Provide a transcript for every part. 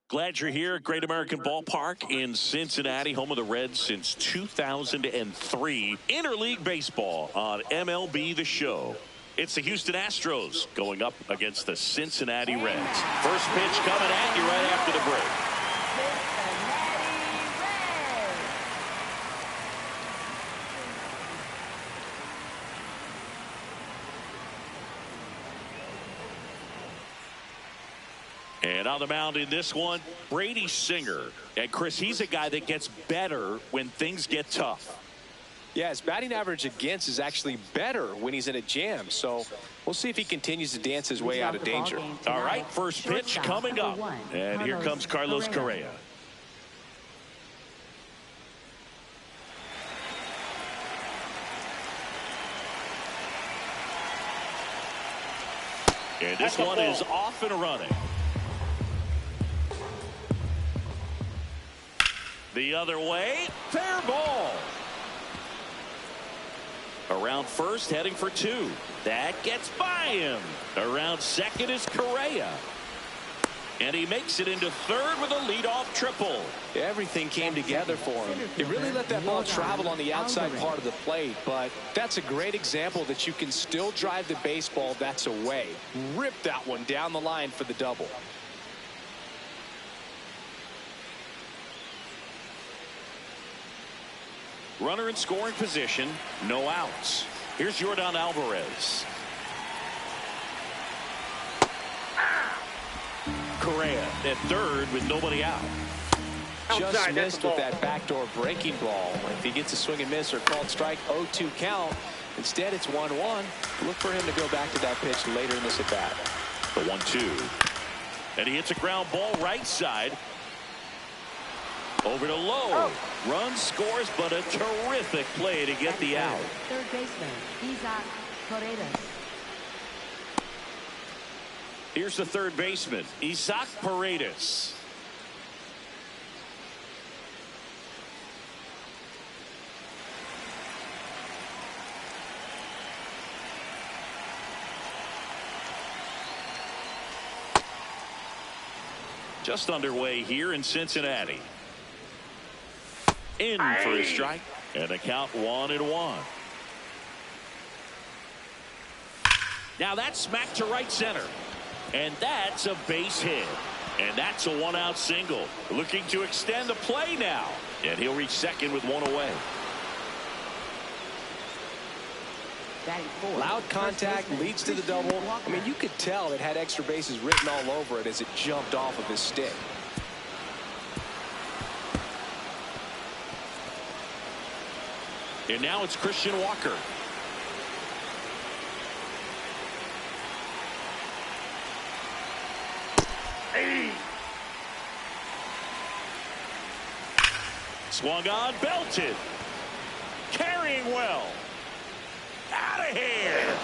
Glad you're here at Great American Ballpark in Cincinnati, home of the Reds since 2003. Interleague baseball on MLB The Show. It's the Houston Astros going up against the Cincinnati Reds. First pitch coming at you right after the break. And on the mound in this one, Brady Singer. And Chris, he's a guy that gets better when things get tough. Yeah, his batting average against is actually better when he's in a jam. So we'll see if he continues to dance his way out of danger. All right, first pitch coming up. And here comes Carlos Correa. And this one is off and running. The other way, fair ball. Around first, heading for two. That gets by him. Around second is Correa. And he makes it into third with a leadoff triple. Everything came together for him. He really let that ball travel on the outside part of the plate, but that's a great example that you can still drive the baseball that's away. Rip that one down the line for the double. Runner in scoring position, no outs. Here's Yordan Alvarez. Correa at third with nobody out. Just missed with that backdoor breaking ball. If he gets a swing and miss or called strike, 0-2 count. Instead, it's 1-1. Look for him to go back to that pitch later in this at bat. The 1-2. And he hits a ground ball right side. Over to Lowe. Run scores, but a terrific play to get the out. Third baseman, S.V.G. Here's the third baseman, S.V.G. Just underway here in Cincinnati. In for a strike, and a count 1-1. Now that's smacked to right center, and that's a base hit, and that's a one-out single. Looking to extend the play now, and he'll reach second with one away. Loud contact leads to the double. I mean, you could tell it had extra bases written all over it as it jumped off of his stick. And now it's Christian Walker. Swung on, belted. Carrying well. Out of here.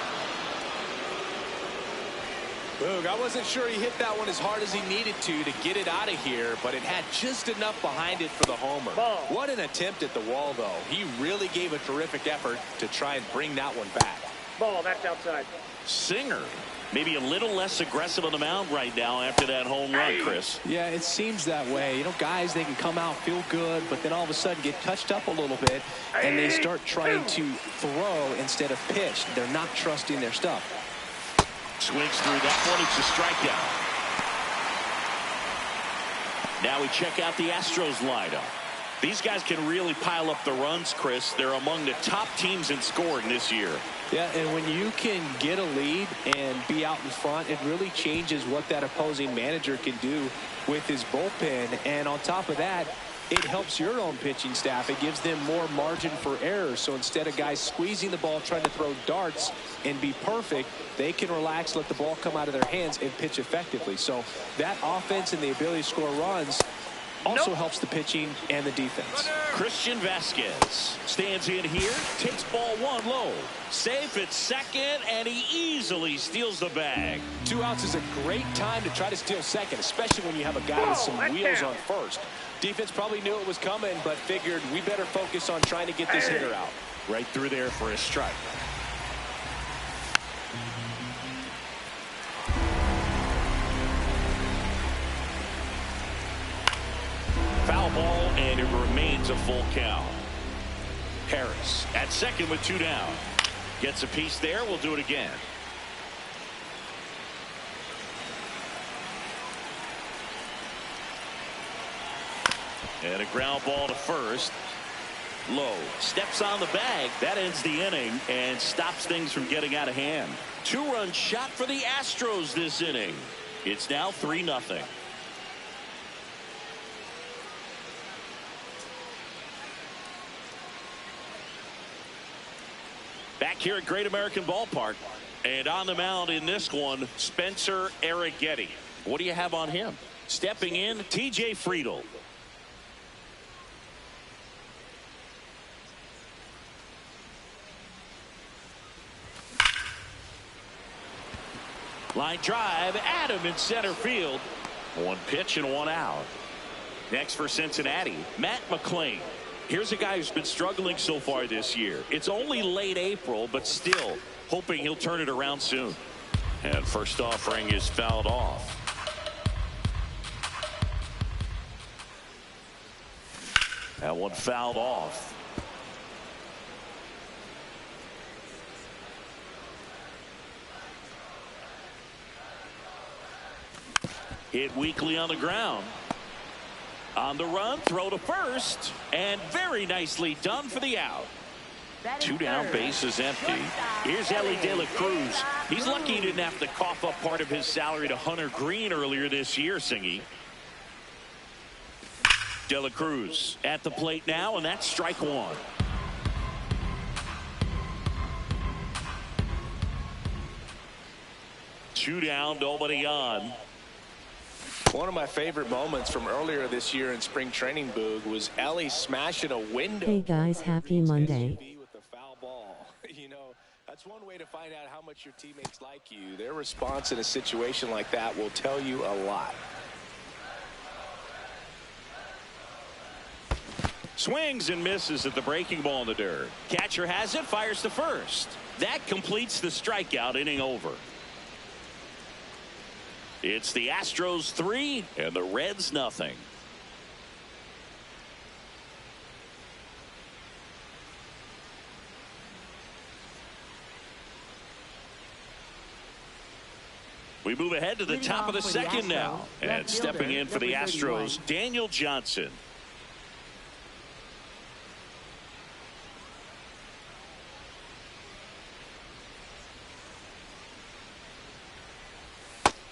Boog, I wasn't sure he hit that one as hard as he needed to get it out of here, but it had just enough behind it for the homer. What an attempt at the wall, though. He really gave a terrific effort to try and bring that one back. Ball, that's outside. Singer, maybe a little less aggressive on the mound right now after that home run, Chris. Yeah, it seems that way. You know, guys, they can come out, feel good, but then all of a sudden get touched up a little bit, and they start trying to throw instead of pitch. They're not trusting their stuff. Swings through that one. It's a strikeout. Now we check out the Astros lineup. These guys can really pile up the runs, Chris. They're among the top teams in scoring this year. Yeah, and when you can get a lead and be out in front, it really changes what that opposing manager can do with his bullpen. And on top of that, it helps your own pitching staff. It gives them more margin for error. So instead of guys squeezing the ball, trying to throw darts and be perfect, they can relax, let the ball come out of their hands, and pitch effectively. So that offense and the ability to score runs also helps the pitching and the defense. Christian Vasquez stands in here, takes ball one low. Safe at second, and he easily steals the bag. 2 outs is a great time to try to steal second, especially when you have a guy with some wheels on first. Defense probably knew it was coming, but figured we better focus on trying to get this hitter out. Right through there for a strike. Foul ball, and it remains a full count. Harris at second with 2 down. Gets a piece there. We'll do it again. And a ground ball to first. Low steps on the bag. That ends the inning and stops things from getting out of hand. 2-run shot for the Astros this inning. It's now 3-0. Back here at Great American Ballpark. And on the mound in this one, Spencer Arrighetti. What do you have on him? Stepping in, TJ Friedl. Line drive, Adam in center field. 1 pitch and 1 out. Next for Cincinnati, Matt McClain. Here's a guy who's been struggling so far this year. It's only late April, but still hoping he'll turn it around soon. And first offering is fouled off. That one fouled off. Hit weakly on the ground. On the run, throw to first, and very nicely done for the out. 2 down, base is empty. Here's Ellie De La Cruz. He's lucky he didn't have to cough up part of his salary to Hunter Green earlier this year, Singy. De La Cruz at the plate now, and that's strike 1. Two down, nobody on. One of my favorite moments from earlier this year in spring training, Boog, was Ellie smashing a window. Hey guys, happy Monday. With the foul ball. You know, that's one way to find out how much your teammates like you. Their response in a situation like that will tell you a lot. Swings and misses at the breaking ball in the dirt. Catcher has it, fires to first. That completes the strikeout, inning over. It's the Astros 3 and the Reds nothing. We move ahead to the top of the second now. And stepping in for the Astros, Daniel Johnson.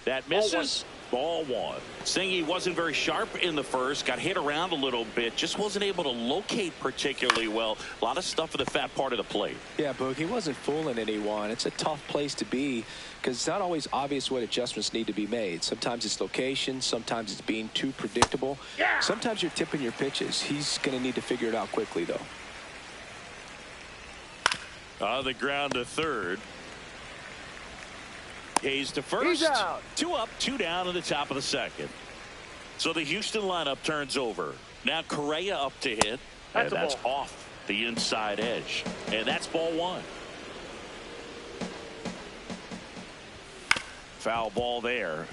That misses. Ball 1. Singy wasn't very sharp in the first. Got hit around a little bit. Just wasn't able to locate particularly well. A lot of stuff in the fat part of the plate. Yeah, Boog, he wasn't fooling anyone. It's a tough place to be because it's not always obvious what adjustments need to be made. Sometimes it's location. Sometimes it's being too predictable. Sometimes you're tipping your pitches. He's going to need to figure it out quickly, though. On the ground to third. Hayes to first. 2 up, 2 down in the top of the second. So the Houston lineup turns over. Now Correa up to hit. And that's off the inside edge. And that's ball 1. Foul ball there.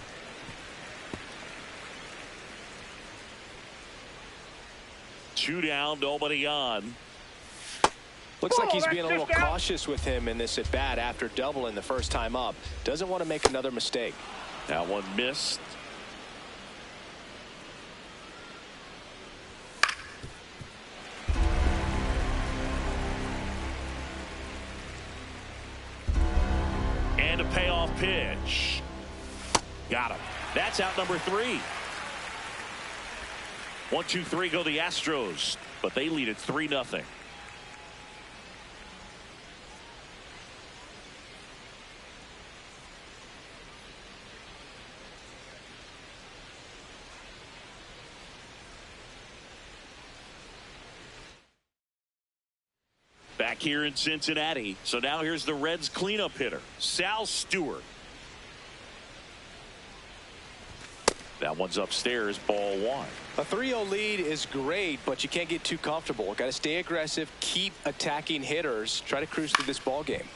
Two down, nobody on. Looks like he's being a little cautious with him in this at bat after doubling the first time up. Doesn't want to make another mistake. That one missed. And a payoff pitch. Got him. That's out number 3. 1, 2, 3 go the Astros, but they lead at 3-0. Back here in Cincinnati. So now here's the Reds cleanup hitter, Sal Stewart. That one's upstairs, ball 1. A 3-0 lead is great, but you can't get too comfortable. Got to stay aggressive, keep attacking hitters, try to cruise through this ball game.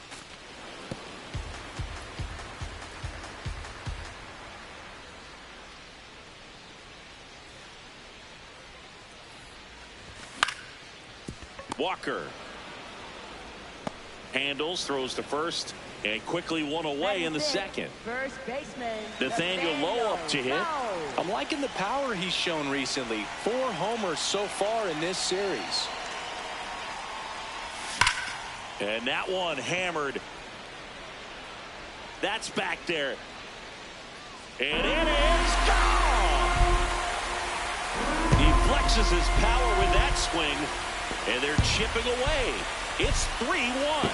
Walker handles, throws to first, and quickly one away in the second. First baseman Nathaniel Lowe up to hit. I'm liking the power he's shown recently. 4 homers so far in this series. And that one hammered. That's back there. And it is gone. He flexes his power with that swing, and they're chipping away. It's 3-1.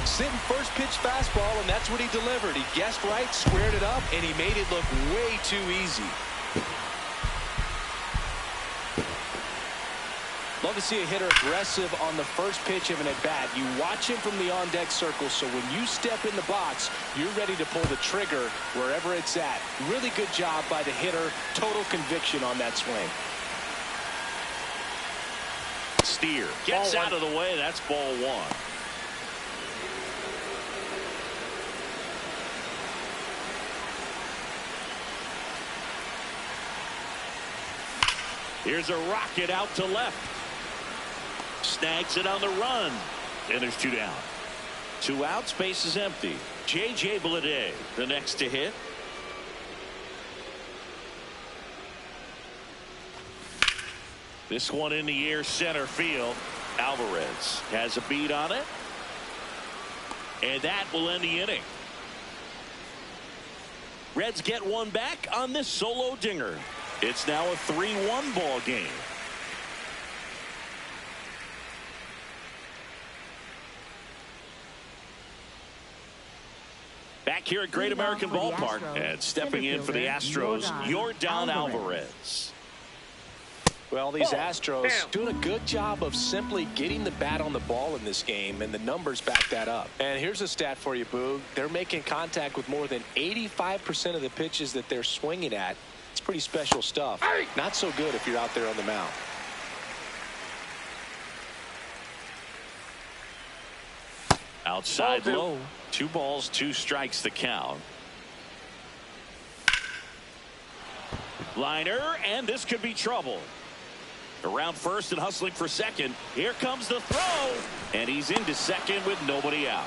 Sitting first pitch fastball, and that's what he delivered. He guessed right, squared it up, and he made it look way too easy. Love to see a hitter aggressive on the first pitch of an at-bat. You watch him from the on-deck circle, so when you step in the box, you're ready to pull the trigger wherever it's at. Really good job by the hitter. Total conviction on that swing. Steer gets out of the way. That's ball 1. Here's a rocket out to left. Snags it on the run. And there's 2 down. 2 outs, base is empty. J.J. Bleday, the next to hit. This one in the air, center field. Alvarez has a beat on it. And that will end the inning. Reds get one back on this solo dinger. It's now a 3-1 ball game. Back here at Great American Ballpark, and stepping in for the Astros, Yordan Alvarez. Well, these Astros doing a good job of simply getting the bat on the ball in this game, and the numbers back that up. And here's a stat for you, Boog. They're making contact with more than 85% of the pitches that they're swinging at. It's pretty special stuff. Not so good if you're out there on the mound. Outside low. 2 balls, 2 strikes the count. Liner, and this could be trouble. Around first and hustling for second. Here comes the throw, and he's into second with nobody out.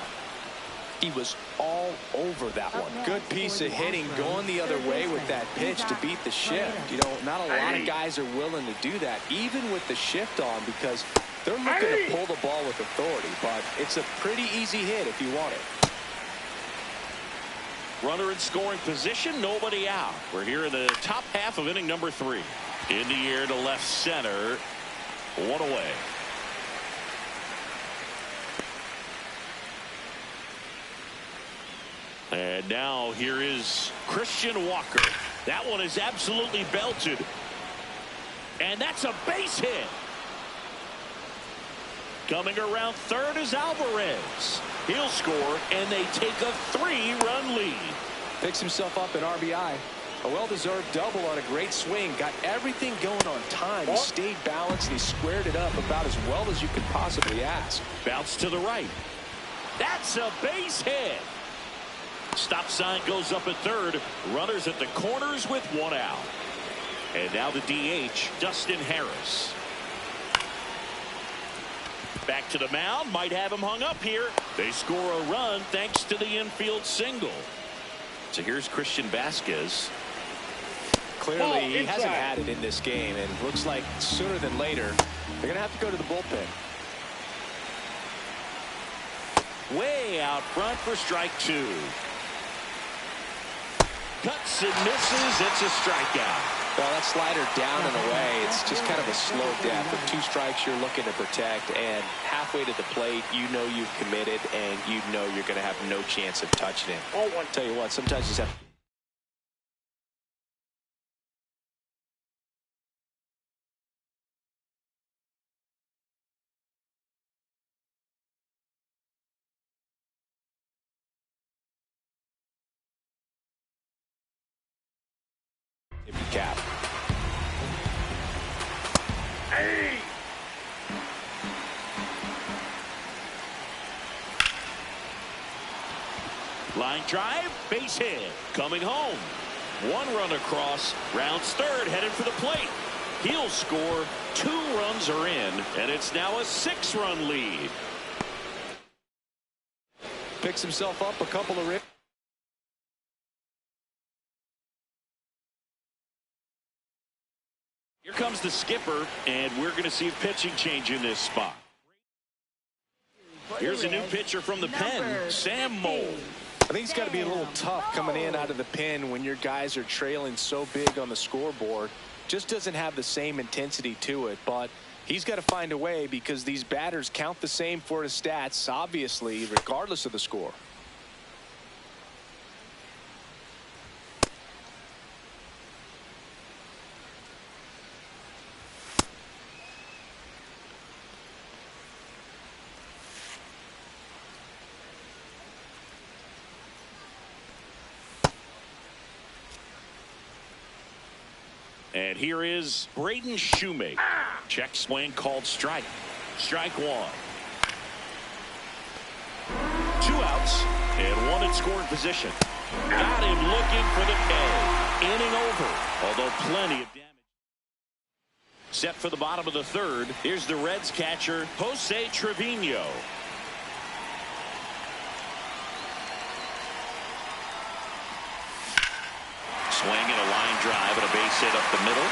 He was all over that one. Good piece of hitting, going the other way with that pitch to beat the shift. You know, not a lot of guys are willing to do that, even with the shift on, because they're looking to pull the ball with authority. But it's a pretty easy hit if you want it. Runner in scoring position, nobody out. We're here in the top half of inning number 3. In the air to left center. 1 away. And now here is Christian Walker. That one is absolutely belted. And that's a base hit. Coming around third is Alvarez. He'll score, and they take a 3-run lead. Picks himself up an RBI. A well-deserved double on a great swing. Got everything going on time. He stayed balanced, and he squared it up about as well as you could possibly ask. Bounce to the right. That's a base hit. Stop sign goes up at third. Runners at the corners with one out. And now the DH, Dustin Harris. Back to the mound. Might have him hung up here. They score a run thanks to the infield single. So here's Christian Vasquez. Clearly, he hasn't had it in this game, and looks like sooner than later, they're going to have to go to the bullpen. Way out front for strike two. Cuts and misses. It's a strikeout. Well, that slider down and away, it's just kind of a slow death. With 2 strikes you're looking to protect, and halfway to the plate, you know you've committed, and you know you're going to have no chance of touching it. I'll tell you what, sometimes you just have cap. Hey! Line drive, base hit. Coming home. 1 run across. Rounds third, headed for the plate. He'll score. 2 runs are in, and it's now a 6-run lead. Picks himself up a couple of ribs. Here comes the skipper, and we're going to see a pitching change in this spot. Here's a new pitcher from the pen, Sam Moll. I think it's got to be a little tough coming in out of the pen when your guys are trailing so big on the scoreboard. Just doesn't have the same intensity to it, but he's got to find a way because these batters count the same for his stats, obviously, regardless of the score. And here is Braden Shoemaker. Check swing called strike. Strike 1. 2 outs and 1 in scoring position. Got him looking for the K. Inning over, although plenty of damage. Set for the bottom of the 3rd. Here's the Reds catcher, Jose Trevino. Swinging a line drive and a base hit up the middle.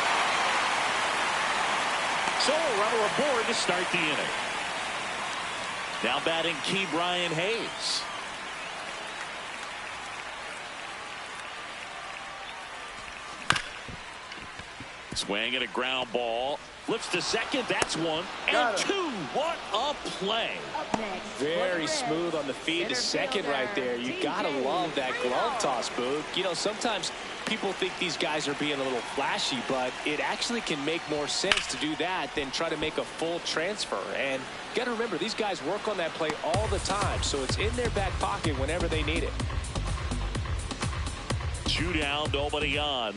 So a runner aboard to start the inning. Now batting Key Brian Hayes. Swinging a ground ball. Flips to second. That's 1 and 2. What a play. Very smooth on the feed to second right there. You got to love that glove toss, Boog. You know, sometimes people think these guys are being a little flashy, but it actually can make more sense to do that than try to make a full transfer. And you got to remember, these guys work on that play all the time, so it's in their back pocket whenever they need it. 2 down, nobody on.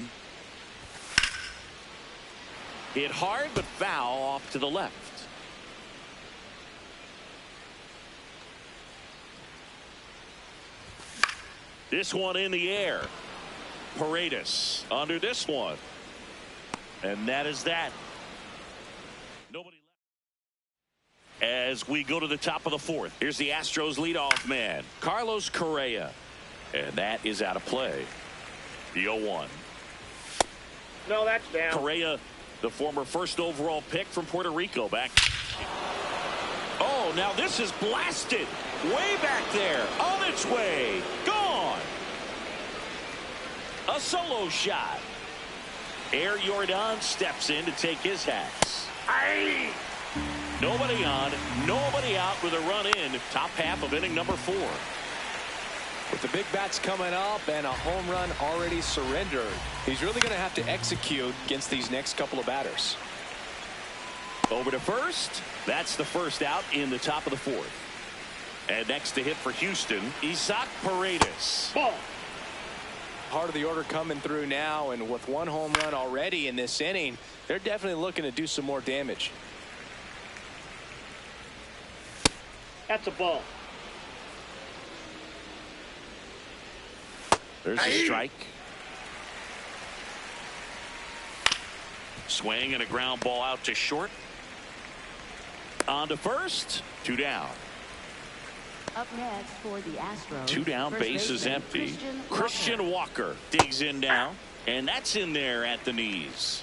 Hit hard, but foul off to the left. This one in the air. Paredes under this one. And that is that. Nobody left. As we go to the top of the 4th. Here's the Astros leadoff man, Carlos Correa. And that is out of play. The 0-1. No, that's down. Correa, the former 1st overall pick from Puerto Rico, back. Oh, now this is blasted. Way back there. On its way. Gone. A solo shot. Air Jordan steps in to take his hats. Aye. Nobody on, nobody out with a run in. Top half of inning number 4. With the big bats coming up and a home run already surrendered, he's really going to have to execute against these next couple of batters. Over to first. That's the 1st out in the top of the 4th. And next to hit for Houston, Isaac Paredes. Ball. Part of the order coming through now, and with 1 home run already in this inning, they're definitely looking to do some more damage. That's a ball. There's a strike. Swing and a ground ball out to short. On to first. 2 down. Up next for the Astros. 2 down, first base is baseman, empty. Christian Walker digs in now, and that's in there at the knees.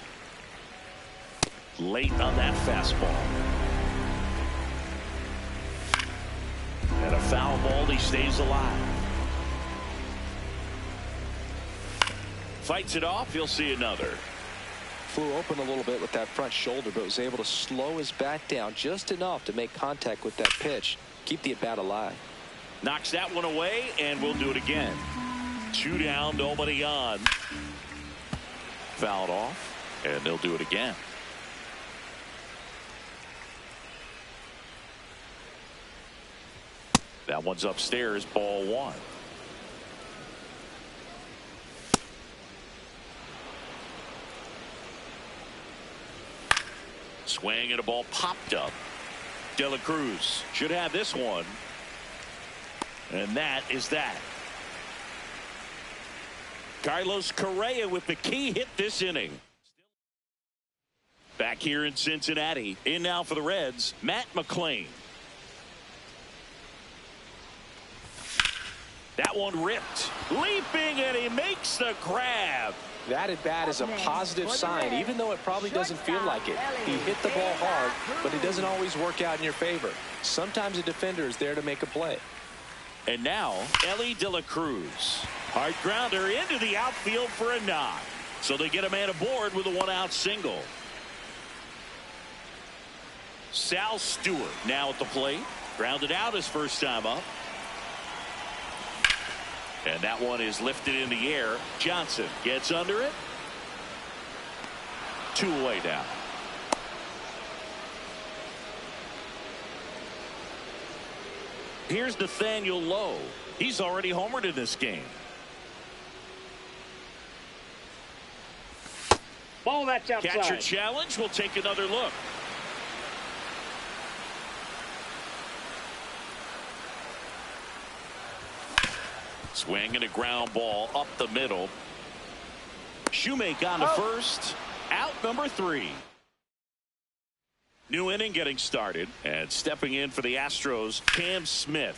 Late on that fastball. And a foul ball, he stays alive. Fights it off, he'll see another. Flew open a little bit with that front shoulder, but was able to slow his bat down just enough to make contact with that pitch. Keep the at-bat alive. Knocks that one away, and we'll do it again. 2 down, nobody on. Fouled off, and they'll do it again. That one's upstairs, ball 1. Swing and a ball popped up. De La Cruz should have this one. And that is that. Carlos Correa with the key hit this inning. Back here in Cincinnati. In now for the Reds, Matt McClain. That one ripped. Leaping, and he makes the grab. That at bat is a positive sign, even though it probably doesn't feel like it. He hit the ball hard, but it doesn't always work out in your favor. Sometimes a defender is there to make a play. And now, Ellie De La Cruz. Hard grounder into the outfield for a knock. So they get a man aboard with a 1-out single. Sal Stewart now at the plate. Grounded out his first time up. And that one is lifted in the air. Johnson gets under it. 2 away now. Here's Nathaniel Lowe. He's already homered in this game. Ball, that's outside. Catcher challenge. We'll take another look. Swing and a ground ball up the middle. Shoemake on to first. Out number 3. New inning getting started. And stepping in for the Astros, Cam Smith.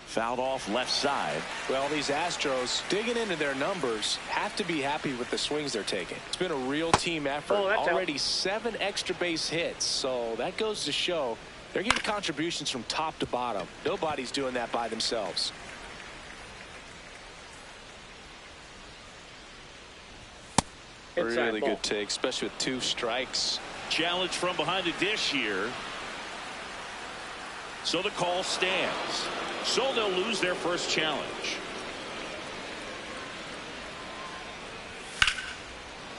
Fouled off left side. Well, these Astros, digging into their numbers, have to be happy with the swings they're taking. It's been a real team effort. Already 7 extra base hits. So that goes to show they're getting contributions from top to bottom. Nobody's doing that by themselves. Really good take, especially with 2 strikes. Challenge from behind the dish here. So the call stands. So they'll lose their first challenge.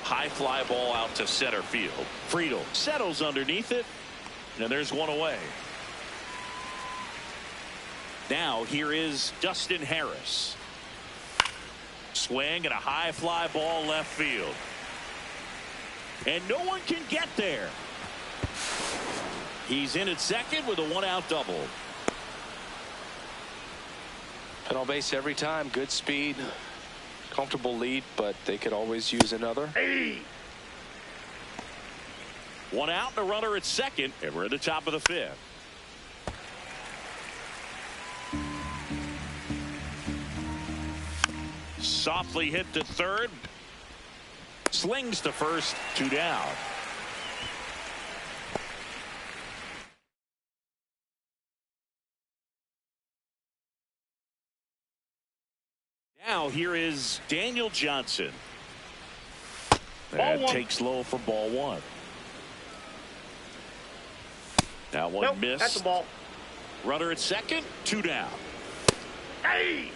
High fly ball out to center field. Friedel settles underneath it. And there's one away. Now here is Dustin Harris. Swing and a high fly ball left field. And no one can get there. He's in at second with a 1-out double. And on base every time. Good speed. Comfortable lead, but they could always use another. Hey. 1 out and a runner at second. And we're at the top of the 5th. Softly hit to third. Slings to first. 2 down. Now here is Daniel Johnson. And takes low for ball 1. That one missed. That's a ball. Runner at second. 2 down. Hey.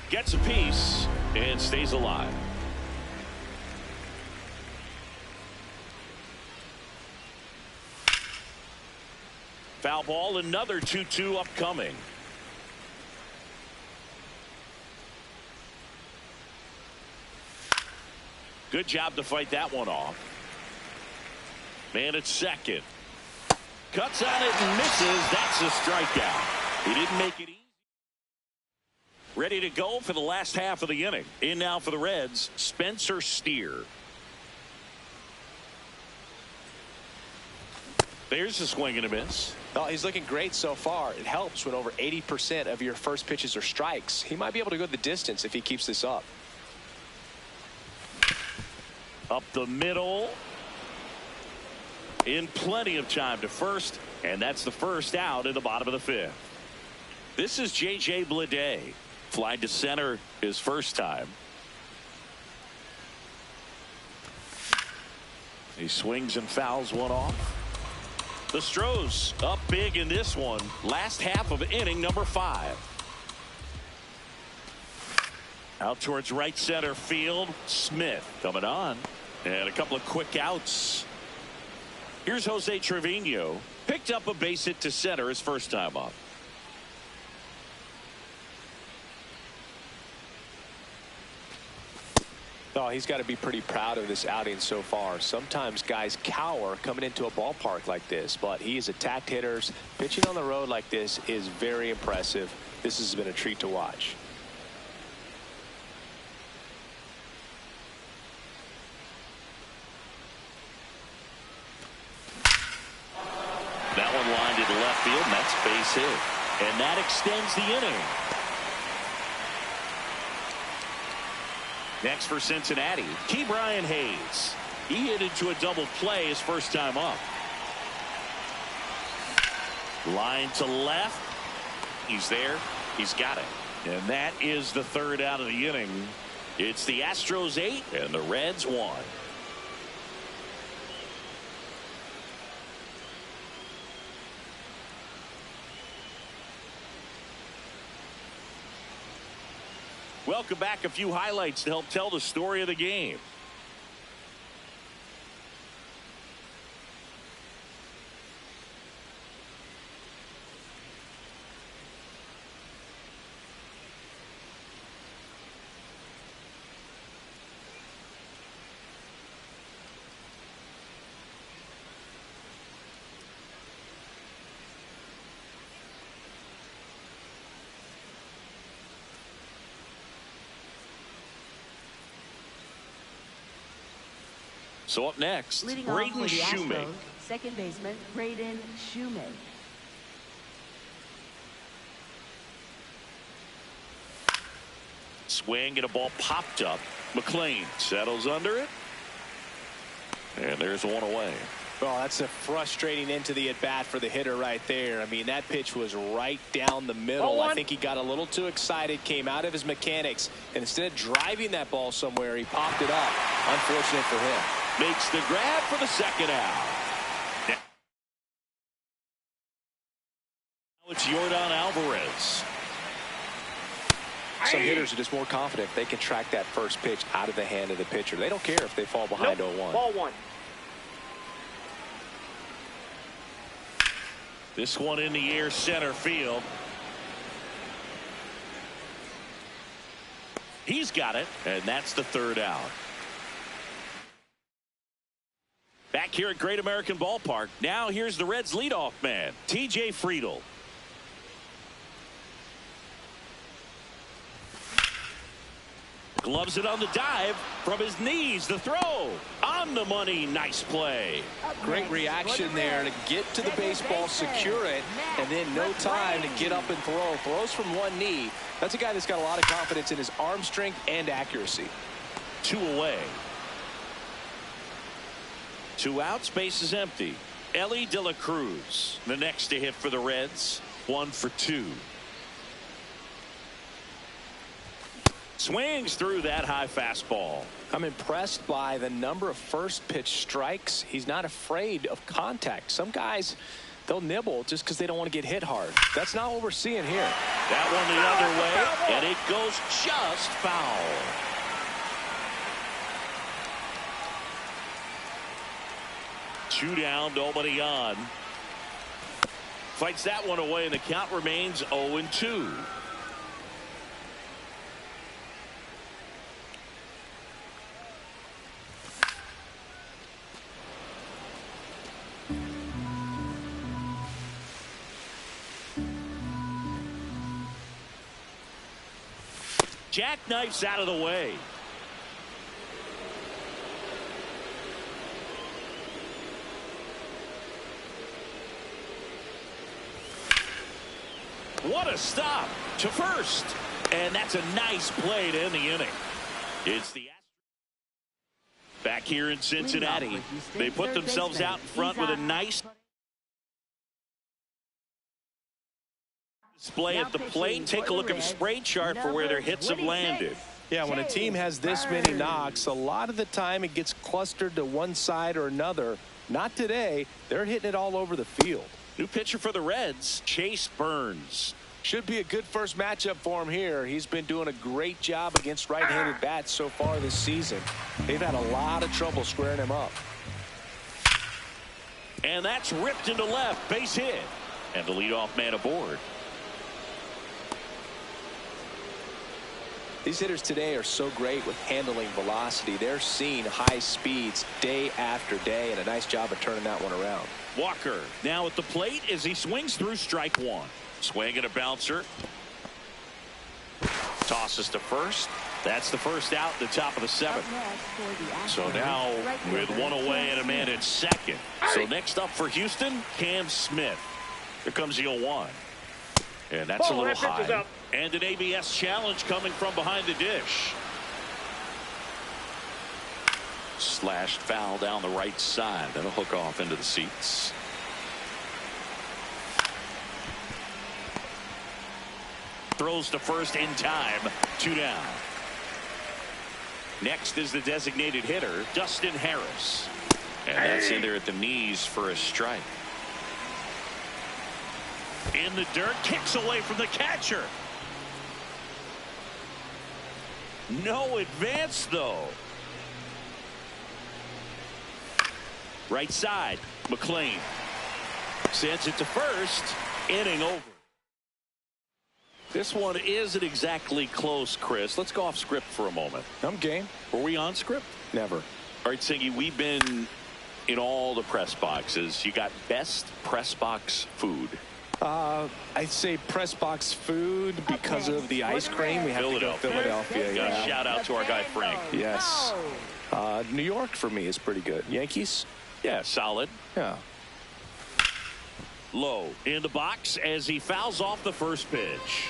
Gets a piece and stays alive. Foul ball, another 2-2 upcoming. Good job to fight that one off. Man at second. Cuts on it and misses. That's a strikeout. He didn't make it easy. Ready to go for the last half of the inning. In now for the Reds, Spencer Steer. There's a swing and a miss. Oh, he's looking great so far. It helps when over 80% of your first pitches are strikes. He might be able to go the distance if he keeps this up. Up the middle. In plenty of time to first, and that's the first out in the bottom of the fifth. This is J.J. Bleday. Flied to center his first time. He swings and fouls one off. The Astros up big in this one. Last half of inning number 5. Out towards right center field. Smith coming on. And a couple of quick outs. Here's Jose Trevino. Picked up a base hit to center his first time up. Oh, he's got to be pretty proud of this outing so far. Sometimes guys cower coming into a ballpark like this, but he's attacked hitters. Pitching on the road like this is very impressive. This has been a treat to watch. That one lined into left field, and that's base hit. And that extends the inning. Next for Cincinnati, Ke'Bryan Hayes. He hit into a double play his first time up. Line to left. He's there. He's got it. And that is the third out of the inning. It's the Astros 8 and the Reds 1. Welcome back. A few highlights to help tell the story of the game. So up next, Leading off Braden for the Shoemake. Astros, second baseman Braden Shoemake. Swing and a ball popped up. McLean settles under it. And there's one away. Oh, that's a frustrating end to the at-bat for the hitter right there. I mean, that pitch was right down the middle. I think he got a little too excited, came out of his mechanics, and instead of driving that ball somewhere, he popped it up. Unfortunate for him. Makes the grab for the second out. Now it's Yordan Alvarez. Some hitters are just more confident they can track that first pitch out of the hand of the pitcher. They don't care if they fall behind 0-1. Ball 1. This one in the air, center field. He's got it, and that's the third out. Back here at Great American Ballpark. Now here's the Reds leadoff man, T.J. Friedl. Gloves it on the dive from his knees. The throw on the money. Nice play. Great reaction there to get to the baseball, secure it, and then no time to get up and throw. Throws from one knee. That's a guy that's got a lot of confidence in his arm strength and accuracy. 2 away. 2 outs, base is empty. Ellie De La Cruz, the next to hit for the Reds. 1 for 2. Swings through that high fastball. I'm impressed by the number of first pitch strikes. He's not afraid of contact. Some guys, they'll nibble just because they don't want to get hit hard. That's not what we're seeing here. That one the other way, and it goes just foul. Two down, nobody on. Fights that one away, and the count remains 0-2. Jackknifes out of the way. What a stop to first. And that's a nice play to end the inning. It's the Astros back here in Cincinnati. They put themselves out in front with a nice display at the plate. Take a look at the spray chart for where their hits have landed. Yeah, when a team has this many knocks, a lot of the time it gets clustered to one side or another. Not today. They're hitting it all over the field. New pitcher for the Reds, Chase Burns. Should be a good first matchup for him here. He's been doing a great job against right-handed bats so far this season. They've had a lot of trouble squaring him up. And that's ripped into left, base hit. And the leadoff man aboard. These hitters today are so great with handling velocity. They're seeing high speeds day after day, and a nice job of turning that one around. Walker now at the plate as he swings through strike one. Swing and a bouncer. Tosses to first. That's the first out, the top of the seventh. So now with one away and a man at second. So next up for Houston, Cam Smith. Here comes the 0-1. And that's a little high. And an ABS challenge coming from behind the dish. Slashed foul down the right side. That'll hook off into the seats. Throws to first in time. 2 down. Next is the designated hitter, Dustin Harris. And that's in there at the knees for a strike. In the dirt, kicks away from the catcher. No advance, though. Right side, McLean sends it to first. Inning over. This one isn't exactly close, Chris. Let's go off script for a moment. I'm game. Were we on script? Never. All right, Singy, we've been in all the press boxes. You got best press box food. I'd say press box food because of the ice cream. We have to go Philadelphia. Yeah. Shout out to our guy Frank. Yes. New York for me is pretty good. Yankees? Yeah, solid. Yeah. Low in the box as he fouls off the first pitch.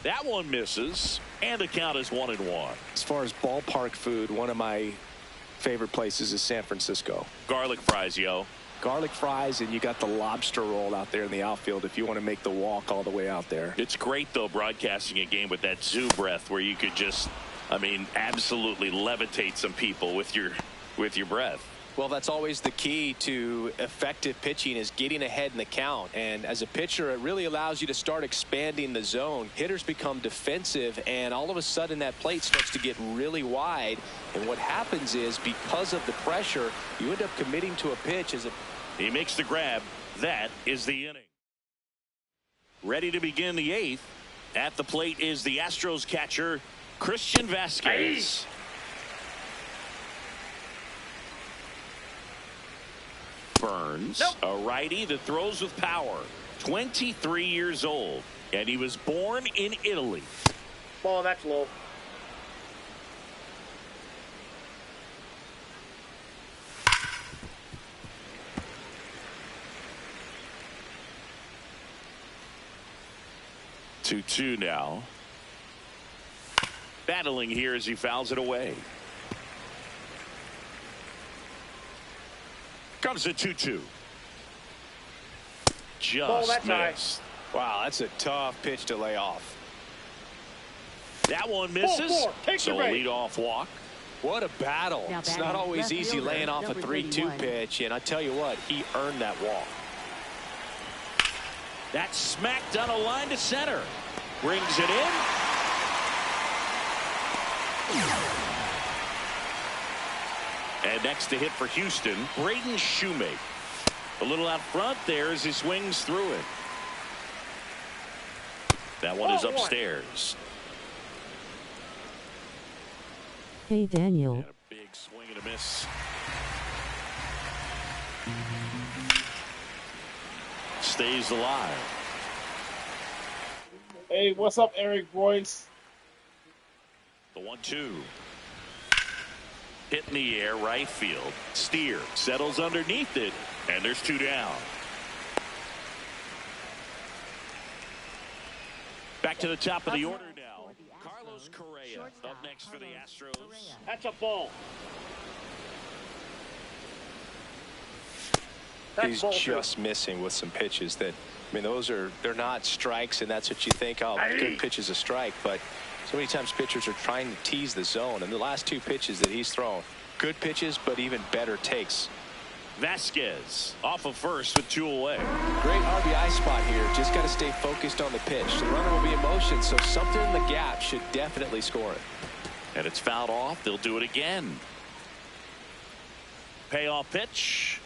That one misses, and the count is 1-1. As far as ballpark food, one of my favorite places is San Francisco. Garlic fries, yo. Garlic fries, and you got the lobster roll out there in the outfield if you want to make the walk all the way out there. It's great, though, broadcasting a game with that zoo breath where you could just, I mean, absolutely levitate some people with your breath. Well, that's always the key to effective pitching, is getting ahead in the count. And as a pitcher, it really allows you to start expanding the zone. Hitters become defensive, and all of a sudden that plate starts to get really wide. And what happens is, because of the pressure, you end up committing to a pitch. He makes the grab. That is the inning. Ready to begin the 8th. At the plate is the Astros catcher, Christian Vasquez. Burns, a righty that throws with power. 23 years old, and he was born in Italy. Ball, that's low. Two now. Battling here as he fouls it away. Comes the 2-2. Just missed. Wow, that's a tough pitch to lay off. That one misses. So a leadoff walk. What a battle. It's not always easy laying off a 3-2 pitch, and I tell you what, he earned that walk. That's smacked down a line to center. Brings it in. And next to hit for Houston, Braden Shoemake. A little out front there as he swings through it. That one is upstairs. Hey Daniel. And a big swing and a miss. stays alive. Hey, what's up, Eric Royce? The 1-2. Hit in the air, right field. Steer settles underneath it, and there's 2 down. Back to the top of the order now. Carlos Correa up next for the Astros. That's a ball. He's just missing with some pitches that, I mean, they're not strikes, and that's what you think, oh, good pitch is a strike. But so many times pitchers are trying to tease the zone, and the last 2 pitches that he's thrown, good pitches, but even better takes. Vasquez off of first with 2 away. Great RBI spot here. Just got to stay focused on the pitch. The runner will be in motion, so something in the gap should definitely score it. And it's fouled off. They'll do it again. Payoff pitch.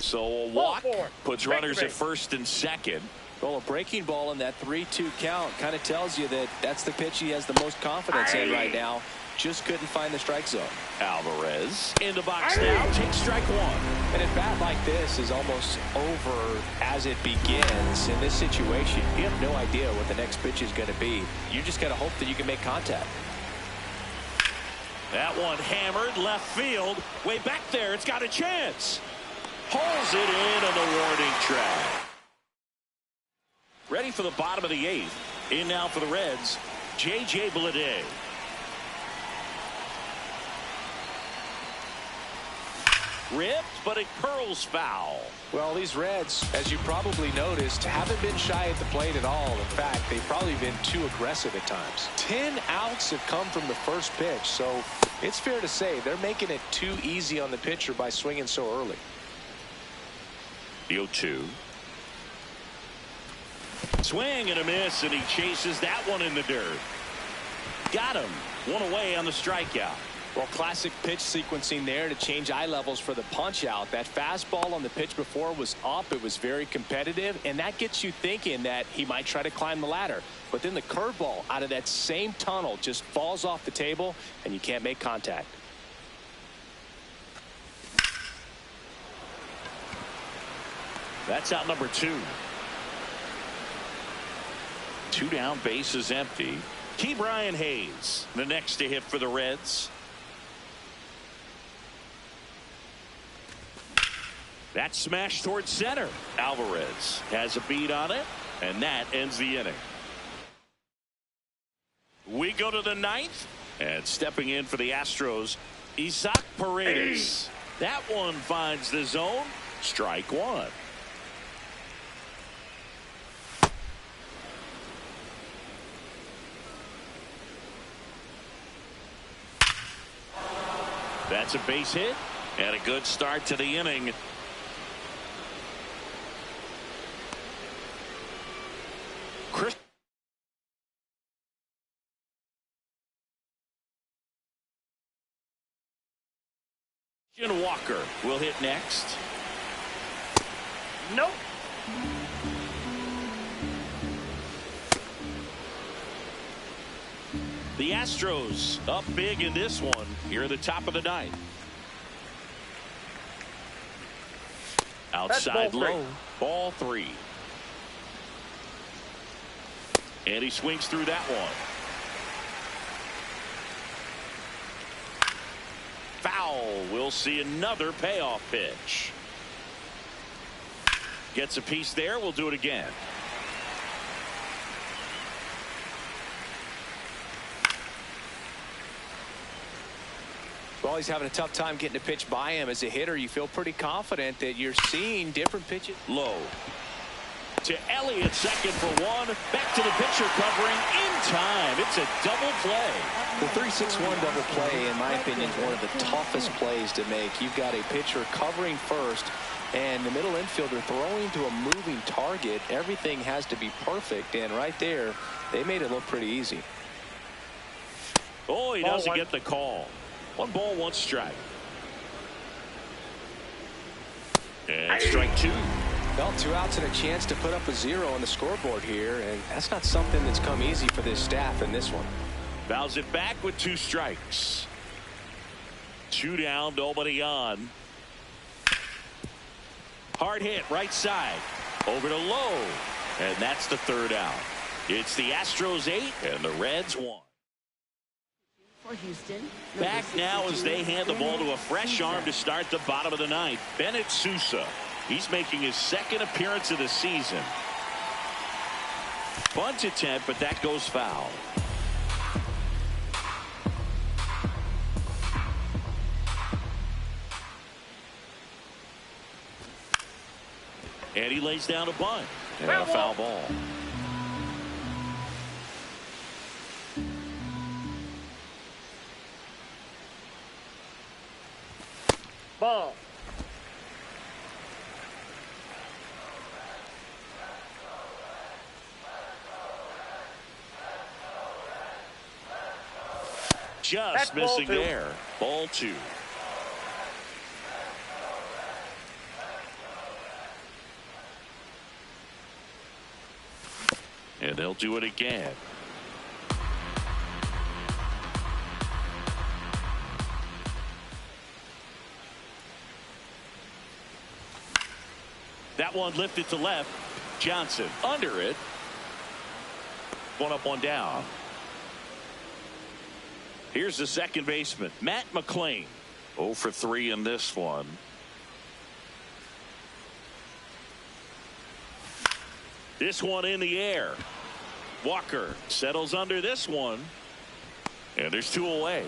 So a walk puts runners at first and second. Well, a breaking ball in that 3-2 count kind of tells you that that's the pitch he has the most confidence in right now. Just couldn't find the strike zone. Alvarez in the box now. Takes strike 1. And a bat like this is almost over as it begins. In this situation, you have no idea what the next pitch is going to be. You just got to hope that you can make contact. That one hammered left field. Way back there. It's got a chance. Pulls it in on the warning track. Ready for the bottom of the 8th. In now for the Reds, J.J. Bleday. Ripped, but it curls foul. Well, these Reds, as you probably noticed, haven't been shy at the plate at all. In fact, they've probably been too aggressive at times. 10 outs have come from the first pitch, so it's fair to say they're making it too easy on the pitcher by swinging so early. The 0-2. Swing and a miss, and he chases that one in the dirt. Got him. 1 away on the strikeout. Well, classic pitch sequencing there to change eye levels for the punch out. That fastball on the pitch before was up. It was very competitive, and that gets you thinking that he might try to climb the ladder. But then the curveball out of that same tunnel just falls off the table, and you can't make contact. That's out number 2. 2 down, base is empty. Ke'Bryan Hayes, the next to hit for the Reds. That smash towards center. Alvarez has a beat on it, and that ends the inning. We go to the 9th, and stepping in for the Astros, Isaac Paredes. That one finds the zone. Strike 1. That's a base hit and a good start to the inning. Christian Walker will hit next. Nope. The Astros up big in this one here at the top of the 9th. Outside low. Ball 3. And he swings through that one. Foul. We'll see another payoff pitch. Gets a piece there. We'll do it again. Well, he's having a tough time getting a pitch by him. As a hitter, you feel pretty confident that you're seeing different pitches. Low. To Elliott, second for 1. Back to the pitcher covering in time. It's a double play. The 3-6-1 double play, in my opinion, is one of the toughest plays to make. You've got a pitcher covering first, and the middle infielder throwing to a moving target. Everything has to be perfect, and right there, they made it look pretty easy. Oh, he doesn't get the call. 1 ball, 1 strike. And strike 2. Well, 2 outs and a chance to put up a 0 on the scoreboard here, and that's not something that's come easy for this staff in this one. Fouls it back with 2 strikes. 2 down, nobody on. Hard hit, right side. Over to Lowe. And that's the third out. It's the Astros 8 and the Reds 1. For Houston. Back now as they hand the ball to a fresh arm to start the bottom of the ninth. Bennett Sousa. He's making his second appearance of the season. Bunt attempt, but that goes foul. And he lays down a bunt. And a foul ball. Ball. Just missing there. Ball 2. And they'll do it again. That one lifted to left. Johnson under it. One up, one down. Here's the second baseman, Matt McClain. 0 for 3 in this one. This one in the air. Walker settles under this one. And there's 2 away.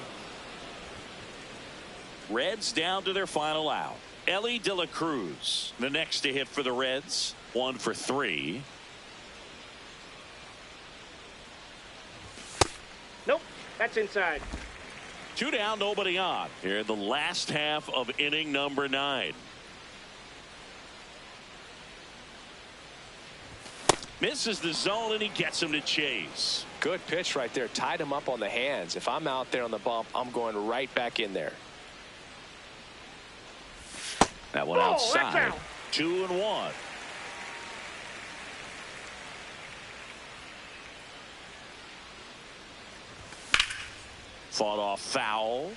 Reds down to their final out. Ellie De La Cruz, the next to hit for the Reds. 1 for 3. Nope, that's inside. 2 down, nobody on. Here in the last half of inning number 9. Misses the zone and he gets him to chase. Good pitch right there. Tied him up on the hands. If I'm out there on the bump, I'm going right back in there. That one outside. 2-1. Fought off foul.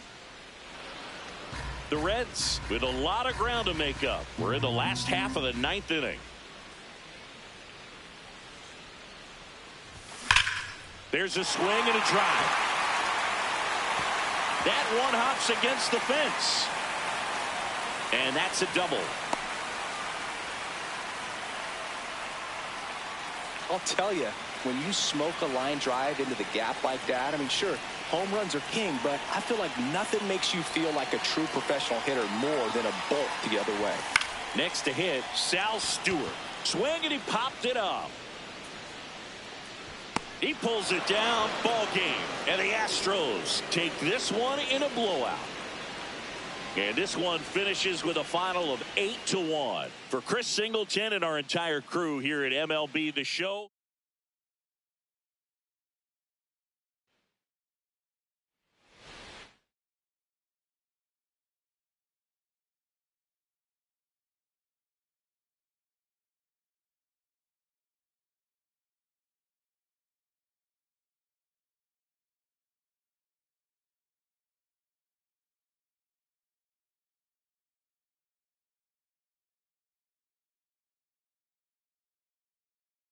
The Reds with a lot of ground to make up. We're in the last half of the 9th inning. There's a swing and a drive. That one hops against the fence. And that's a double. I'll tell you, when you smoke a line drive into the gap like that, I mean, sure, home runs are king, but I feel like nothing makes you feel like a true professional hitter more than a bolt the other way. Next to hit, Sal Stewart. Swing and he popped it up. He pulls it down. Ball game. And the Astros take this one in a blowout. And this one finishes with a final of 8-1. For Chris Singleton and our entire crew here at MLB The Show.